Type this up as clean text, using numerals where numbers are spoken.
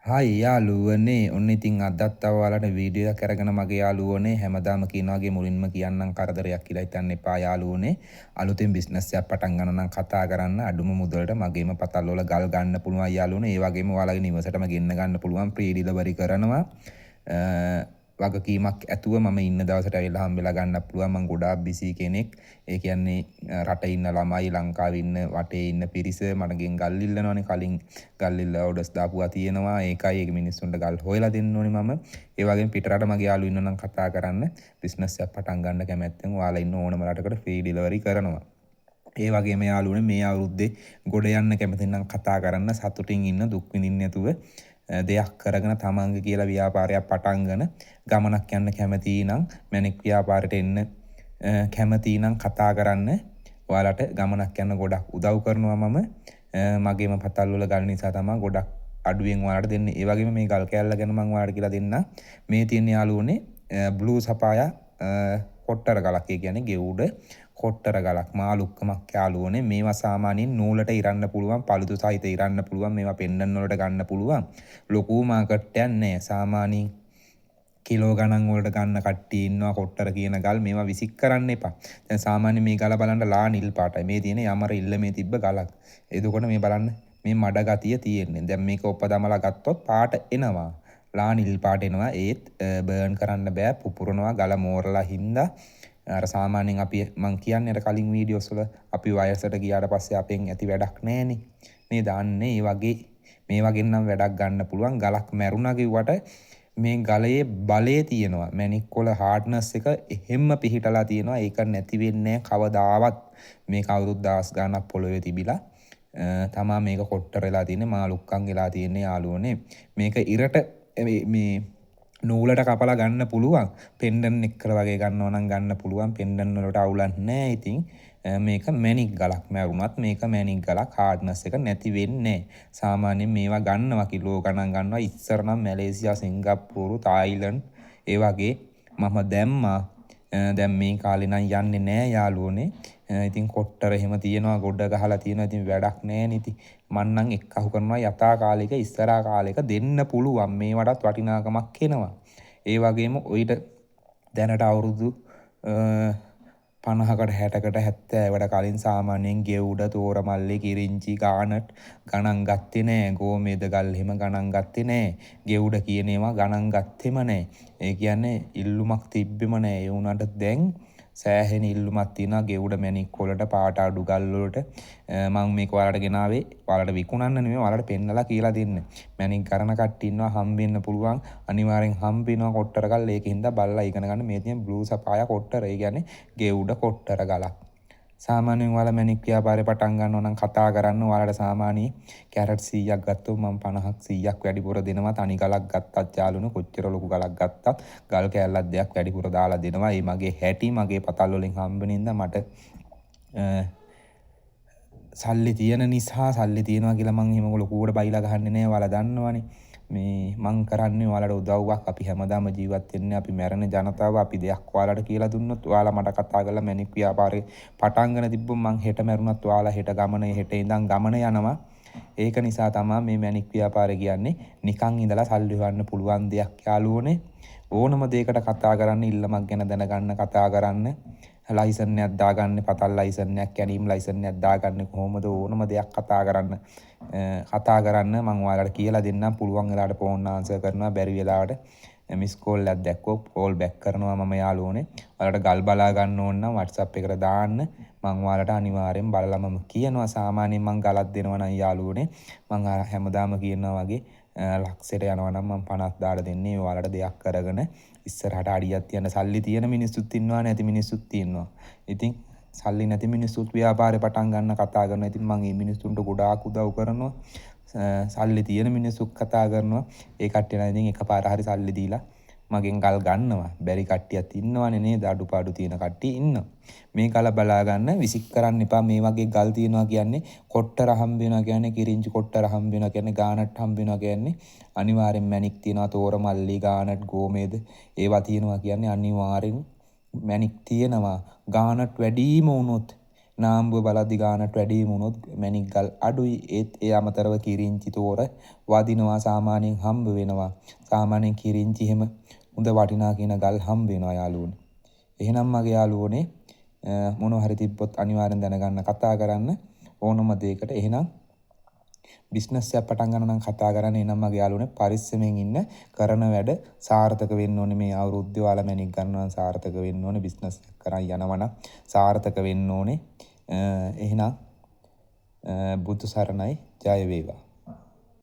Hi යාළුවනේ ඔන්න ඉතින් අදත් ඔයාලට වීඩියෝ එකක් අරගෙන මගේ යාළුවනේ හැමදාම කියනා වගේ මුලින්ම කියන්නම් කරදරයක් කියලා හිතන්න එපා යාළුවනේ අලුතෙන් බිස්නස් එකක් පටන් ගන්න නම් කතා කරන්න අඩුම මුදලට මගේම පතල් වල ගල් ගන්න පුළුවන් යාළුවනේ ඒ වගේම ඔයාලගේ නිවසටම ගෙන්න ගන්න පුළුවන් ෆ්‍රී ඩිලිවරි කරනවා වගකීමක් ඇතුව මම ඉන්න දවසට ඇවිල්ලා හම්බෙලා ගන්න පුළුවන් මම ගොඩාක් බිසි කෙනෙක් ඒ කියන්නේ රට ඉන්න ළමයි ලංකාවේ ඉන්න වටේ ඉන්න පිරිස මටගෙන් ගල් ඉල්ලනවානේ කලින් ගල් ඉල්ල ඕඩර්ස් දාපුවා තියෙනවා ඒකයි ඒක මිනිස්සුන්ට ගල් හොයලා දෙන්න ඕනේ මම ඒ වගේම පිටරට මගේ යාළුවෝ ඉන්නවා නම් කතා කරන්න බිස්නස් එකක් පටන් ගන්න කැමැත්තෙන් ඔයාලා ඉන්න ඕනම රටකට ෆ්‍රී ඩිලිවරි කරනවා ඒ වගේම යාළුවනේ මේ අවුරුද්දේ ගොඩ යන්න කැමති නම් කතා කරන්න සතුටින් ඉන්න දුක් විඳින්න නැතුව දෙයක් කරගෙන තමන්ගේ කියලා ව්‍යාපාරයක් පටන්ගෙන ගමනක් යන්න කැමති නම් මැනික් ව්‍යාපාරයට එන්න කැමති නම් කතා කරන්න ඔයාලට ගමනක් යන්න ගොඩක් උදව් කරනවා මම මගේම පතල් වල ගල් නිසා තමයි ගොඩක් අඩුවෙන් ඔයාලට දෙන්නේ ඒ වගේම මේ ගල් කෑල්ල ගැන මම ඔයාලට කියලා දෙන්න මේ තියෙන යාළුවනේ බ්ලූ සපායා කොට්ටර ගලක් ඒ කියන්නේ ගෙවුඩ කොට්ටර ගලක් මාළුක්කමක් යාළුවනේ මේවා සාමාන්‍යයෙන් නූලට ඉරන්න පුළුවන් පළුතු සහිත ඉරන්න පුළුවන් මේවා පෙන්ඩන් වලට ගන්න පුළුවන් ලොකු මාකට් එකක් නෑ සාමාන්‍යයෙන් කිලෝ ගණන් වලට ගන්න කට්ටිය ඉන්නවා කොට්ටර කියන ගල් මේවා විසික් කරන්න එපා දැන් සාමාන්‍යයෙන් මේ ගල බලන්න ලා නිල් පාටයි මේ තියෙන යමර ඉල්ල මේ තිබ්බ ගලක් එතකොට මේ බලන්න මේ මඩ ගතිය තියෙන්නේ දැන් මේක ඔප දමලා ගත්තොත් පාට එනවා ලා නිල් පාට එනවා ඒත් බර්න් කරන්න බෑ පුපුරනවා ගල මෝරලා හින්දා අර සාමාන්‍යයෙන් අපි මං කියන්නේ අර කලින් වීඩියෝස් වල අපි වයසට ගියාට පස්සේ අපෙන් ඇති වැඩක් නැහනේ නේද අන්නේ ඒ වගේ මේ වගේ නම් වැඩක් ගන්න පුළුවන් ගලක් මැරුණා කිව්වට මේ ගලයේ බලය තියෙනවා මැනික් වල හાર્ඩ්නස් එක එහෙම්ම පිහිටලා තියෙනවා ඒක නැති වෙන්නේ කවදාවත් මේක අවුරුදු 10 ගාණක් පොළොවේ තිබිලා තමා මේක කොට්ටර වෙලා තියෙන්නේ මාළුක්කන් වෙලා තියෙන්නේ යාළුවනේ මේක ඉරට මේ නූලට කපලා ගන්න පුළුවන් පෙන්ඩන් එක්කර වගේ ගන්නවා නම් ගන්න පුළුවන් පෙන්ඩන් වලට අවුලක් නැහැ ඉතින් මේක මැනික් ගලක් මැරුණත් මේක මැනික් ගලක් හાર્ඩ්නස් එක නැති වෙන්නේ සාමාන්‍යයෙන් මේවා ගන්නවා කිලෝ ගණන් ගන්නවා ඉස්සර නම් මැලේසියා සිංගප්පූරු තායිලන්ඩ් ඒ වගේ මම දැම්මා දැන් මේ කාලේ නම් යන්නේ නැහැ යාළුවනේ ඉතින් කොට්ටර එහෙම තියෙනවා ගොඩ ගහලා තියෙනවා ඉතින් වැඩක් නැහැ නේ ඉතින් මං නම් එක්කහු කරනවා යථා කාලයක ඉස්සරහා කාලයක දෙන්න පුළුවන් මේවටත් වටිනාකමක් එනවා ඒ වගේම ඔයිට දැනට අවුරුදු 50කට 60කට 70කට කලින් සාමාන්‍යයෙන් ගෙවුඩ තෝරමල්ලි කිරිංචි ගානට් ගණන් ගත්තේ නෑ ගෝමේද ගල් එහෙම ගණන් ගත්තේ නෑ ගෙවුඩ කියන ඒවා ගණන් ගත්තෙම නෑ ඒ කියන්නේ ඉල්ලුමක් තිබ්බෙම නෑ ඒ වුණාට දැන් සෑහෙන ඉල්ලුමක් තියෙනවා ගෙවුඩ මැණික් වලට පාට අඩු ගල් වලට මම මේක ඔයාලට ගෙනාවේ ඔයාලට විකුණන්න නෙමෙයි ඔයාලට පෙන්නලා කියලා දෙන්න මැණික් කරන කට්ටිය ඉන්නවා හම්බෙන්න පුළුවන් අනිවාර්යෙන් හම්බෙනවා කොට්ටර ගල් ඒකින්ද බල්ලා ඉගෙන ගන්න මේ තියෙන බ්ලූ සපායා කොට්ටර ඒ කියන්නේ ගෙවුඩ කොට්ටර ගලක් සාමාන්‍යයෙන් ඔයාලා මැණික් ව්‍යාපාරේ පටන් ගන්නවා නම් කතා කරන්න ඔයාලට සාමාන්‍යයෙන් කැරට් 100ක් ගත්තොත් මම 50ක් 100ක් වැඩිපුර දෙනවා තනි ගලක් ගත්තත් යාළුවනේ කොච්චර ලොකු ගලක් ගත්තත් ගල් කෑල්ලක් දෙයක් වැඩිපුර දාලා දෙනවා ඒ මගේ හැටි මගේ පතල් වලින් හම්බෙනින්ද මට සල්ලි තියෙන නිසා සල්ලි තියනවා කියලා මං එහෙම ලොකුවට බයිලා ගහන්නේ නැහැ ඔයාලා දන්නවනේ මේ මං කරන්නේ ඔයාලට උදව්වක් අපි හැමදාම ජීවත් වෙන්නේ අපි මැරෙන ජනතාව අපි දෙයක් ඔයාලට කියලා දුන්නොත් ඔයාලා මට කතා කරලා මැනික් ව්‍යාපාරේ පටන් තිබ්බොත් මං හෙට මැරුණත් ඔයාලා හෙට ගමන හෙට ඉඳන් ගමන යනවා ඒක නිසා තමයි මේ මැනික් ව්‍යාපාරේ කියන්නේ නිකන් ඉඳලා සල්ලි හොයන්න පුළුවන් දෙයක් යාළුවනේ ඕනම දෙයකට කතා කරන්න ඉල්ලමක් ගැන දැනගන්න කතා කරන්න ලයිසන් එකක් දාගන්න පතල් ලයිසන් එකක් කැනීම් ලයිසන් එකක් දාගන්න කොහොමද ඕනම දෙයක් කතා කරන්න මම ඔයාලට කියලා දෙන්නම් පුළුවන් වෙලාවට ෆෝන් ආන්සර් කරනවා බැරි වෙලාවට මිස් කෝල් එකක් දැක්කොත් කෝල් බෑක් කරනවා මම යාළුවනේ ඔයාලට ගල් බලා ගන්න ඕන නම් WhatsApp එකට දාන්න මම ඔයාලට අනිවාර්යෙන් බලලා මම කියනවා සාමාන්‍යයෙන් මම ගලක් දෙනවා නම් යාළුවනේ මම හැමදාම කියනවා වගේ ලක්ෂයට යනවා නම් මම 50 දාලා දෙන්නේ ඔයාලට දෙයක් කරගෙන ඉස්සරහට අඩියක් තියන සල්ලි තියෙන මිනිස්සුත් ඉන්නවා නැති මිනිස්සුත් ඉන්නවා. ඉතින් සල්ලි නැති මිනිස්සුත් ව්‍යාපාරේ පටන් ගන්න කතා කරනවා. ඉතින් මම මේ මිනිස්සුන්ට ගොඩාක් උදව් කරනවා. සල්ලි තියෙන මිනිස්සුත් කතා කරනවා. ඒ කට්ටිය නම් ඉතින් එකපාර හරි සල්ලි දීලා මගෙන් ගල් ගන්නවා. බැරි කට්ටියත් ඉන්නවනේ නේද? අඩුපාඩු තියෙන කට්ටිය ඉන්නවා. මේ ගල බලා ගන්න විසික් කරන්න එපා. මේ වගේ ගල් තියනවා කියන්නේ කොට්ටර හම්බ වෙනවා කියන්නේ කිරිංචි කොට්ටර හම්බ වෙනවා කියන්නේ ගානට් හම්බ වෙනවා කියන්නේ අනිවාර්යෙන් මැණික් තියනවා තෝරමල්ලි ගානට් ගෝමේද ඒවා තියනවා කියන්නේ අනිවාර්යෙන් මැණික් තියෙනවා ගානට් වැඩිම වුණොත් නාම්බුව බලද්දි ගානට වැඩි වුණොත් මැණික් ගල් අඩුයි. ඒත් ඒ අමතරව කිරිංචි තෝර වදිනවා සාමාන්‍යයෙන් හම්බ වෙනවා. සාමාන්‍යයෙන් කිරිංචි එහෙම හොඳ වටිනා කියන ගල් හම්බ වෙනවා යාළුවනේ. එහෙනම් මගේ යාළුවනේ මොනවා හරි තිබ්බොත් අනිවාර්යෙන් දැනගන්න කතා කරන්න ඕනම දෙයකට. එහෙනම් බිස්නස් එකක් පටන් ගන්න නම් කතා කරන්න. එහෙනම් මගේ යාළුවනේ පරිස්සමෙන් ඉන්න. කරන වැඩ සාර්ථක වෙන්න ඕනේ. මේ අවුරුද්දේ ඔයාලා මැණික් ගන්නවා සාර්ථක වෙන්න ඕනේ. බිස්නස් එකක් කරන් යනවනම් සාර්ථක වෙන්න ඕනේ. එහෙනම් බුදු සරණයි, ජය වේවා.